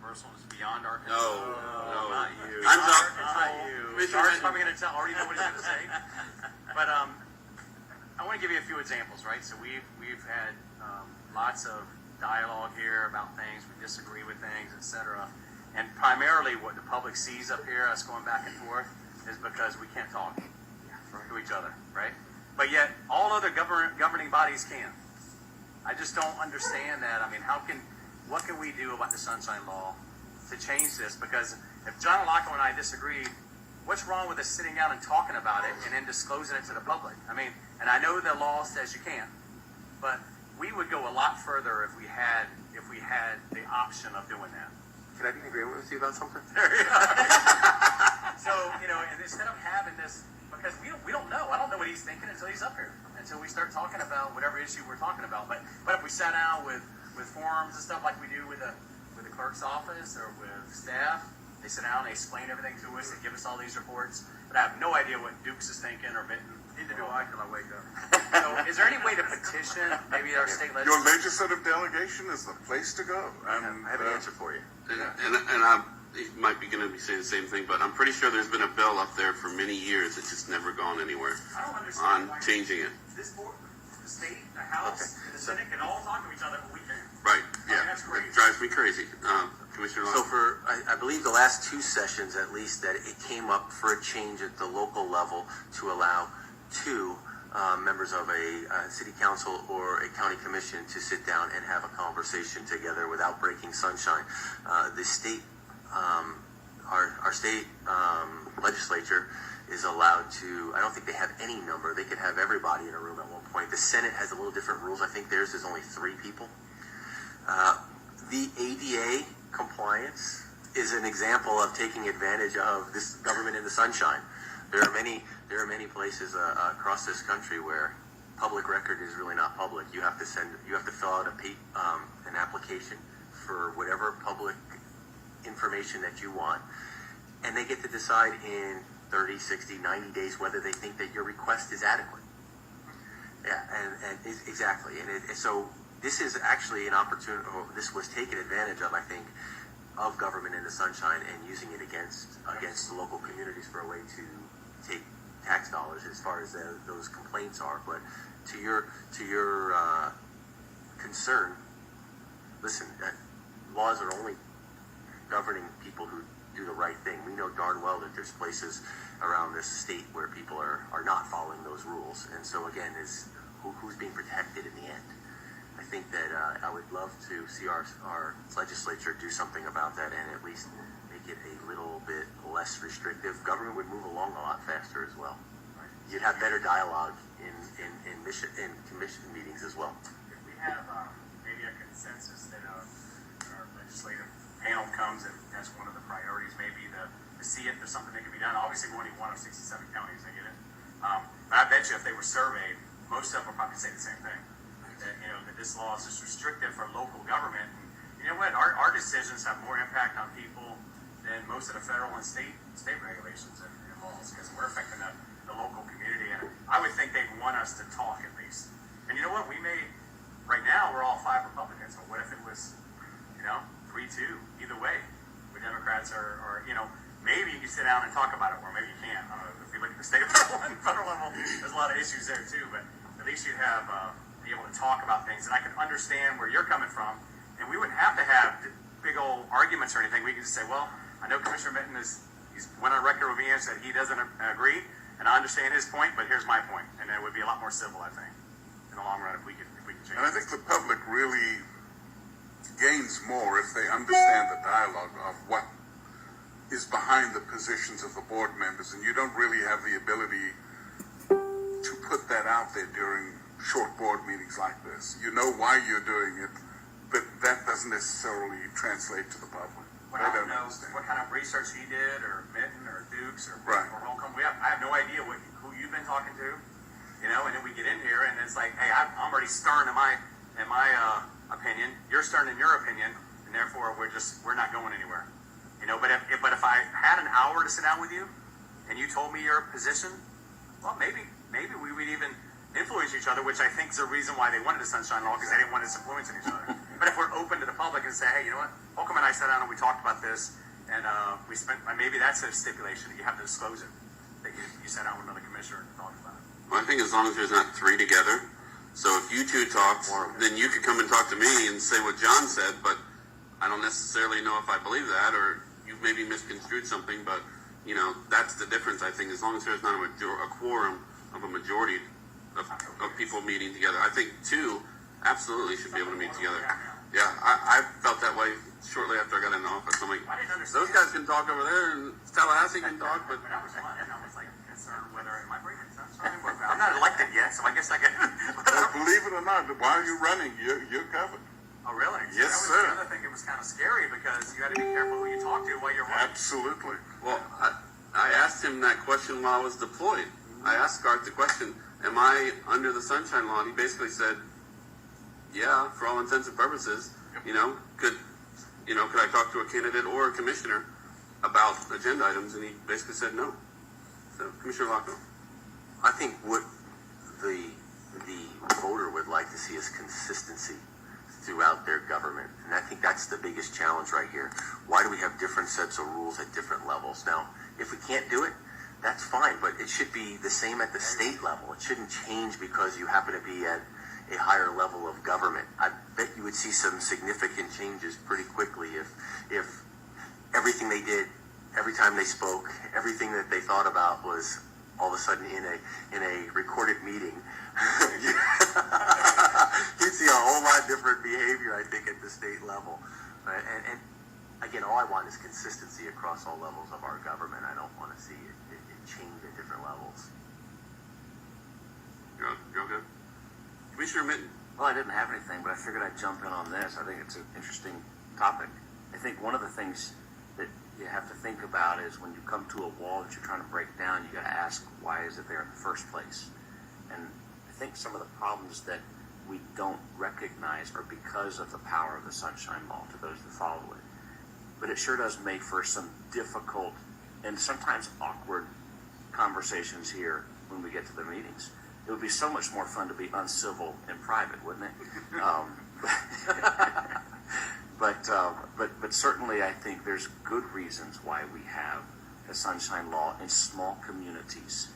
controversial, it's beyond our No, control. not you. Beyond I'm our not control. you. Charles probably going to already know what he's going to say. But I want to give you a few examples, right? So we've had lots of dialogue here about things. We disagree with things, etc. And primarily what the public sees up here, us going back and forth, is because we can't talk to each other, right? But yet all other governing bodies can. I just don't understand that. I mean, what can we do about the Sunshine Law to change this? Because if John Locke and I disagreed, what's wrong with us sitting down and talking about it and then disclosing it to the public? I mean, and I know the law says you can't, but we would go a lot further if we had the option of doing that. Can I be in agreement with you about something? So, and instead of having this, because we don't know. I don't know what he's thinking until he's up here, until we start talking about whatever issue we're talking about. But if we sat down with forums and stuff like we do with the clerk's office or with staff, they sit down, they explain everything to us, they give us all these reports. But I have no idea what Dukes is thinking or Benton. Neither do I till I wake up. So is there any way to petition maybe our state Your legislature? legislative delegation is the place to go. I have an answer for you. And I might be going to be saying the same thing, but I'm pretty sure there's been a bill up there for many years. It's just never gone anywhere I don't understand on why changing it. this board, the state, the House, and the Senate can all talk to each other, but we can't. Right, yeah. that's crazy. It drives me crazy. Commissioner So Locke. I believe the last two sessions, at least, that it came up for a change at the local level to allow two members of a city council or a county commission to sit down and have a conversation together without breaking sunshine. The state, our state legislature is allowed to, I don't think they have any number. They could have everybody in a room at one point. The Senate has a little different rules. I think theirs is only 3 people. The ADA compliance is an example of taking advantage of this government in the sunshine. There are many places across this country where public record is really not public. You have to fill out an application for whatever public information that you want, and they get to decide in 30, 60, 90 days whether they think that your request is adequate. Yeah, and exactly. So this is actually an opportunity. This was taken advantage of, I think, of government in the sunshine and using it against the local communities for a way to take tax dollars as far as those complaints are. But to your concern, listen, laws are only governing people who do the right thing. We know darn well that there's places around this state where people are not following those rules. And so again, who's being protected in the end? I think that I would love to see our legislature do something about that and at least make it a little bit less restrictive. Government would move along a lot faster as well. You'd have better dialogue in commission meetings as well. If we have maybe a consensus that our legislative panel comes and that's one of the priorities, maybe to see if there's something that can be done. Obviously, we're only one of 67 counties, I get it. But I bet you if they were surveyed, most of them would probably say the same thing. That this law is just restrictive for local government. And you know what? Our decisions have more impact on people than most of the federal and state regulations and laws because we're affecting the local community. And I would think they'd want us to talk at least. And you know what? Right now, we're all 5 Republicans. But what if it was, 3-2? Either way, the Democrats are maybe you can sit down and talk about it, or maybe you can't. If you look at the state level and federal level, there's a lot of issues there too. But at least you'd have be able to talk about things, and I can understand where you're coming from. And we wouldn't have to have big old arguments or anything. We could just say, well, I know Commissioner Benton he's went on record with me and said he doesn't agree, and I understand his point, but here's my point, and it would be a lot more civil, I think, in the long run if we could change. And I think the public really gains more if they understand the dialogue of what is behind the positions of the board members, and you don't really have the ability to put that out there during short board meetings like this. You know why you're doing it, but that doesn't necessarily translate to the public. Well, I don't know what kind of research he did, or Mitten, or Dukes, or Right. or Holcomb. I have no idea who you've been talking to, and then we get in here, and it's like, hey, I'm already stern in my opinion. You're stern in your opinion, and therefore we're not going anywhere. But if I had an hour to sit down with you, and you told me your position, well, maybe we would even influence each other, which I think is the reason why they wanted the Sunshine Law, because they didn't want us influencing each other. But if we're open to the public and say, hey, you know what? Holcomb and I sat down and we talked about this, and we spent, maybe that's a stipulation, that you have to disclose it, that you sat down with another commissioner and talked about it. Well, I think as long as there's not three together. So if you two talked, then you could come and talk to me and say what John said, but I don't necessarily know if I believe that, or you've maybe misconstrued something, but, you know, that's the difference, I think, as long as there's not a quorum of a majority of people meeting together. I think two absolutely should be able to meet together. Yeah, I felt that way shortly after I got in the office. I'm like, I didn't understand. those guys can talk over there, and Tallahassee can talk, but I was like concerned whether am I breaking sunshine? I'm not elected yet, so I guess I get. Well, believe it or not, while you're running, you're covered. Oh, really? Yes, that was sir. The other thing. It was kind of scary because you got to be careful who you talk to while you're running. Absolutely. well, I asked him that question while I was deployed. I asked Garth the question, am I under the Sunshine Law? And he basically said, yeah, for all intents and purposes, could I talk to a candidate or a commissioner about agenda items? And he basically said no. So, Commissioner Locke. I think what the voter would like to see is consistency throughout their government. And I think that's the biggest challenge right here. Why do we have different sets of rules at different levels? Now, if we can't do it, that's fine, but it should be the same at the state level. It shouldn't change because you happen to be at a higher level of government. I bet you would see some significant changes pretty quickly if everything they did, every time they spoke, everything that they thought about was all of a sudden in a recorded meeting. You'd see a whole lot different behavior, I think, at the state level. And again, all I want is consistency across all levels of our government. I don't want to see it change at different levels. You're good? Commissioner Mitten. Well, I didn't have anything, but I figured I'd jump in on this. I think it's an interesting topic. I think one of the things that you have to think about is when you come to a wall that you're trying to break down, you got to ask, why is it there in the first place? And I think some of the problems that we don't recognize are because of the power of the Sunshine Law to those that follow it. But it sure does make for some difficult and sometimes awkward conversations here when we get to the meetings. It would be so much more fun to be uncivil in private, wouldn't it? But certainly I think there's good reasons why we have the Sunshine Law in small communities.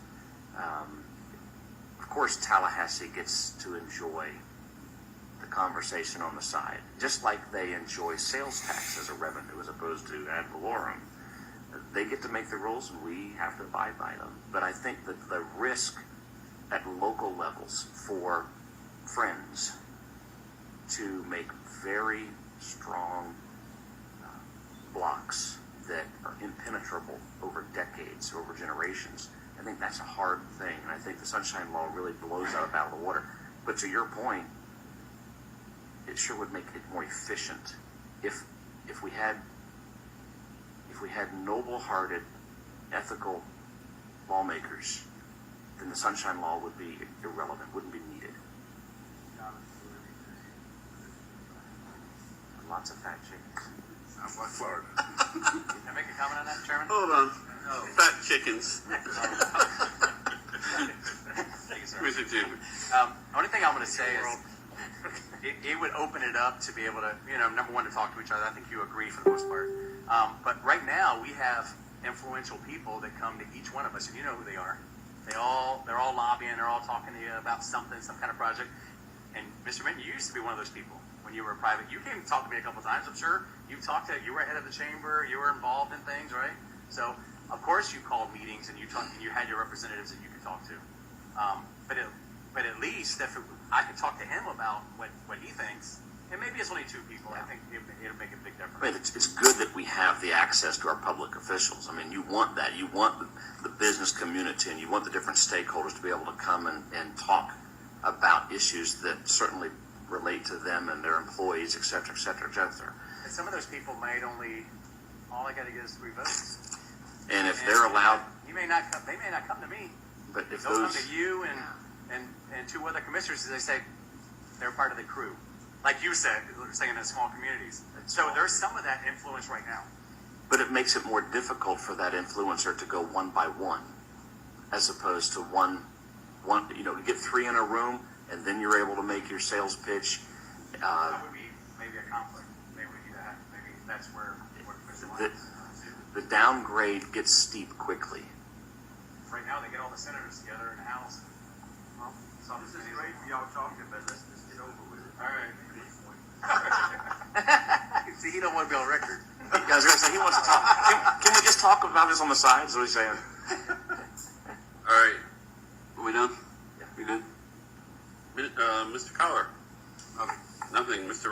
Of course, Tallahassee gets to enjoy the conversation on the side, just like they enjoy sales tax as a revenue as opposed to ad valorem. They get to make the rules and we have to abide by them. But I think that the risk at local levels for friends to make very strong blocks that are impenetrable over decades, over generations, I think that's a hard thing. And I think the Sunshine Law really blows that up out of the water. But to your point, it sure would make it more efficient if we had noble-hearted, ethical lawmakers, then the Sunshine Law would be irrelevant, wouldn't be needed. Lots of fat chickens. Sounds like Florida. Can I make a comment on that, Chairman? Hold on. Fat chickens. Thank you, sir. Commissioner Chairman. Only thing I'm going to say is it would open it up to be able to, number one, to talk to each other. I think you agree for the most part. But right now we have influential people that come to each one of us, and you know who they are. They're all lobbying. They're all talking to you about something, some kind of project. And Mr. Minton, you used to be one of those people when you were private. You came to talk to me a couple of times. I'm sure you were head of the chamber. You were involved in things, right? So of course you called meetings and you had your representatives that you could talk to. But at least if I could talk to him about what he thinks, and maybe it's only two people. I think it'll make a big difference. I mean, it's good that we have the access to our public officials. I mean, you want that. You want the business community and you want the different stakeholders to be able to come and talk about issues that certainly relate to them and their employees, et cetera, et cetera, et cetera. And some of those people might all I got to get is 3 votes. And if they're allowed, they may not come to me. but if They'll those, come to you and 2 other commissioners, they say they're part of the crew. Like you said, saying in small communities. So there's some of that influence right now. but it makes it more difficult for that influencer to go one by one, as opposed to one, to get 3 in a room and then you're able to make your sales pitch. That would be maybe a conflict. Maybe we need to have, maybe that's where the The, line is. the downgrade gets steep quickly. Right now, they get all the senators together in the House. Well, This is great for y'all talking, but let's just get over with it. All right. See, he don't want to be on record. I was gonna say, he wants to talk. Can we just talk about this on the side? Is what he's saying. All right, are we done? We good? Mr. Collar? Nothing. Mr. Ryan?